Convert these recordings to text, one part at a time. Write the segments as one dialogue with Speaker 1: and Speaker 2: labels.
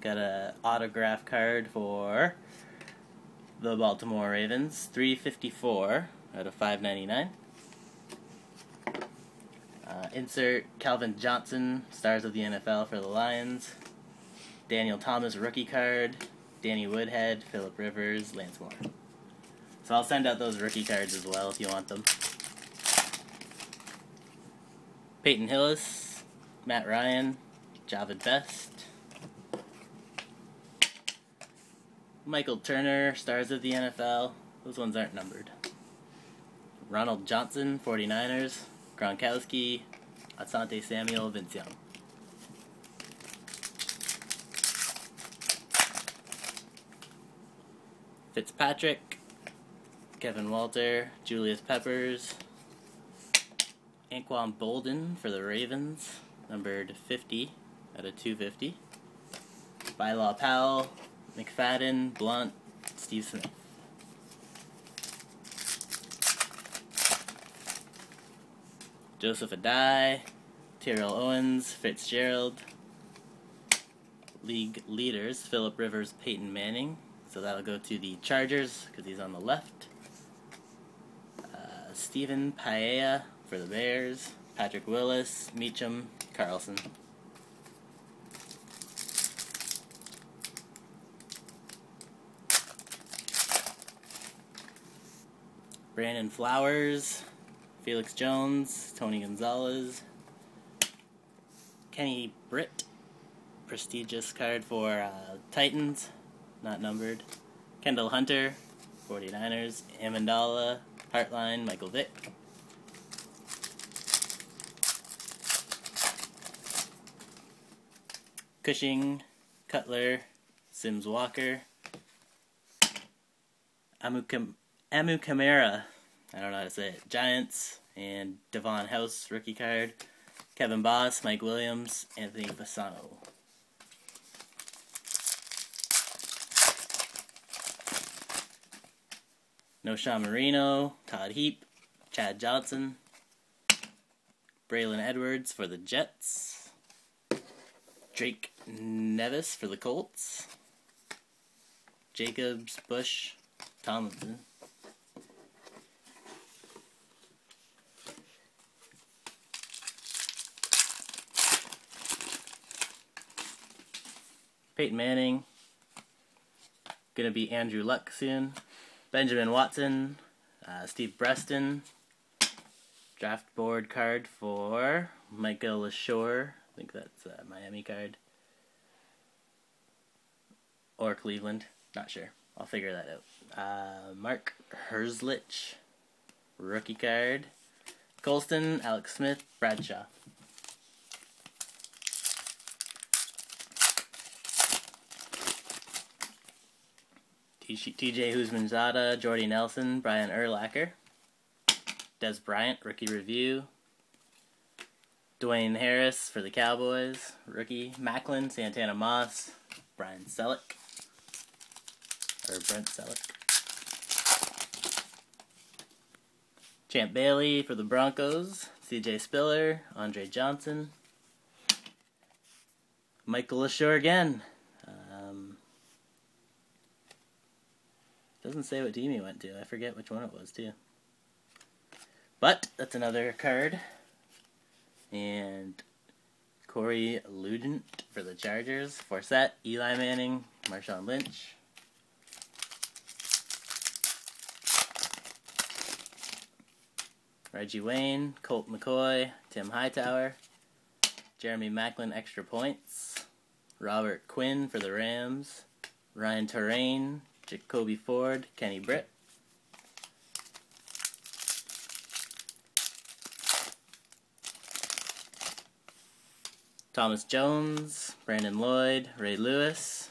Speaker 1: Got a autograph card for the Baltimore Ravens, 354 out of 599. Insert Calvin Johnson, Stars of the NFL for the Lions. Daniel Thomas rookie card. Danny Woodhead, Phillip Rivers, Lance Moore. So I'll send out those rookie cards as well if you want them. Peyton Hillis, Matt Ryan, Javid Best. Michael Turner, Stars of the NFL. Those ones aren't numbered. Ronald Johnson, 49ers. Gronkowski, Asante Samuel, Vince Young. Fitzpatrick, Kevin Walter, Julius Peppers. Anquan Bolden for the Ravens, numbered 50 out of 250. Bylaw Powell, McFadden, Blunt, Steve Smith. Joseph Adai, Tyrell Owens, Fitzgerald. League leaders, Phillip Rivers, Peyton Manning. So that'll go to the Chargers because he's on the left. Stephen Paella for the Bears. Patrick Willis, Meacham, Carlson. Brandon Flowers, Felix Jones, Tony Gonzalez, Kenny Britt, prestigious card for Titans, not numbered. Kendall Hunter, 49ers, Amendola, Heartline, Michael Vick. Cushing, Cutler, Sims Walker, Amu Kamara, I don't know how to say it, Giants, and Devon House, rookie card. Kevin Boss, Mike Williams, Anthony Fasano. Noshawn Marino, Todd Heap, Chad Johnson, Braylon Edwards for the Jets, Drake Nevis for the Colts, Jacobs, Bush, Tomlinson. Peyton Manning, gonna be Andrew Luck soon. Benjamin Watson, Steve Breston, draft board card for Michael LaShore. I think that's a Miami card. Or Cleveland, not sure. I'll figure that out. Mark Herzlich, rookie card. Colston, Alex Smith, Bradshaw. TJ Husmanzada, Jordy Nelson, Brian Urlacher. Des Bryant, rookie review. Dwayne Harris for the Cowboys, rookie. Macklin, Santana Moss, Brian Selleck. Or Brent Selleck. Champ Bailey for the Broncos, CJ Spiller, Andre Johnson. Michael LaShore again. Doesn't say what team he went to. I forget which one it was, too. But that's another card. And Corey Ludent for the Chargers. Forsett, Eli Manning, Marshawn Lynch. Reggie Wayne, Colt McCoy, Tim Hightower. Jeremy Macklin, extra points. Robert Quinn for the Rams. Ryan Terrain, Jacoby Ford, Kenny Britt. Thomas Jones, Brandon Lloyd, Ray Lewis,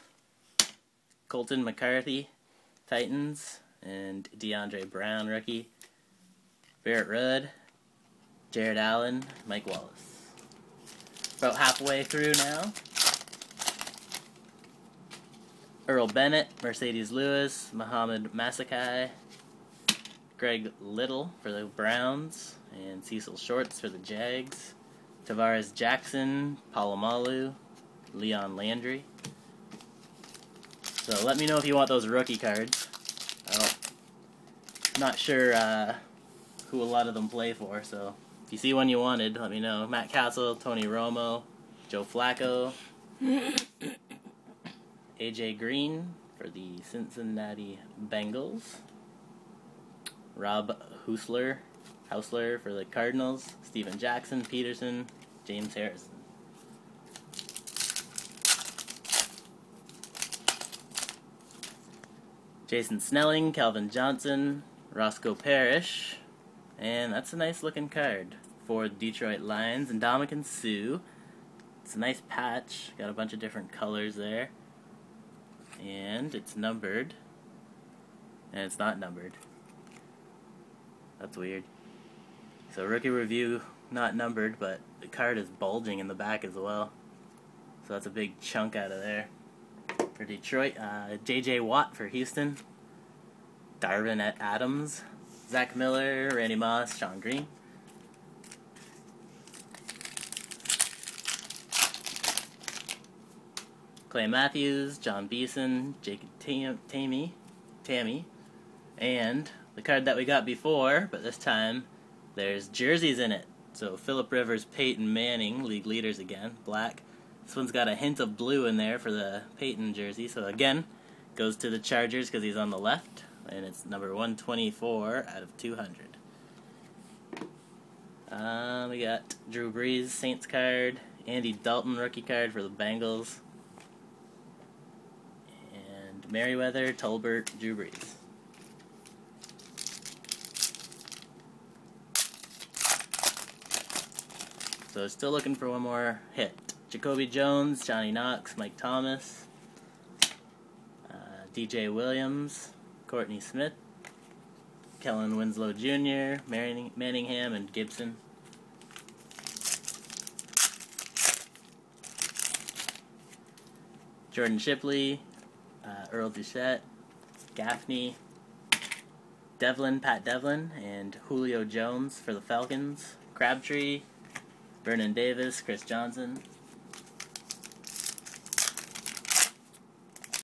Speaker 1: Colton McCarthy, Titans, and DeAndre Brown, rookie. Barrett Rudd, Jared Allen, Mike Wallace. About halfway through now. Earl Bennett, Mercedes Lewis, Muhammad Masakai, Greg Little for the Browns, and Cecil Shorts for the Jags. Tavares Jackson, Palomalu, Leon Landry. So let me know if you want those rookie cards. Not sure who a lot of them play for, so if you see one you wanted, let me know. Matt Castle, Tony Romo, Joe Flacco, AJ Green for the Cincinnati Bengals, Rob Housler for the Cardinals, Steven Jackson, Peterson, James Harrison. Jason Snelling, Calvin Johnson, Roscoe Parrish, and that's a nice looking card for the Detroit Lions. And Ndamukong Suh. It's a nice patch, got a bunch of different colors there, and it's numbered, and it's not numbered. That's weird. So rookie review, not numbered, but the card is bulging in the back as well. So that's a big chunk out of there. For Detroit, J.J. Watt for Houston, Darvin Adams, Zach Miller, Randy Moss, Sean Green. Clay Matthews, John Beeson, Jacob Tammy, and the card that we got before, but this time there's jerseys in it. So Phillip Rivers, Peyton Manning, league leaders again, black. This one's got a hint of blue in there for the Peyton jersey. So again, goes to the Chargers because he's on the left. And it's number 124 out of 200. We got Drew Brees, Saints card. Andy Dalton, rookie card for the Bengals. And Merriweather, Tolbert, Drew Brees. So still looking for one more hit. Jacoby Jones, Johnny Knox, Mike Thomas, DJ Williams, Courtney Smith, Kellen Winslow Jr., Manningham, and Gibson. Jordan Shipley, Earl Doucette, Gaffney, Pat Devlin, and Julio Jones for the Falcons. Crabtree, Vernon Davis, Chris Johnson.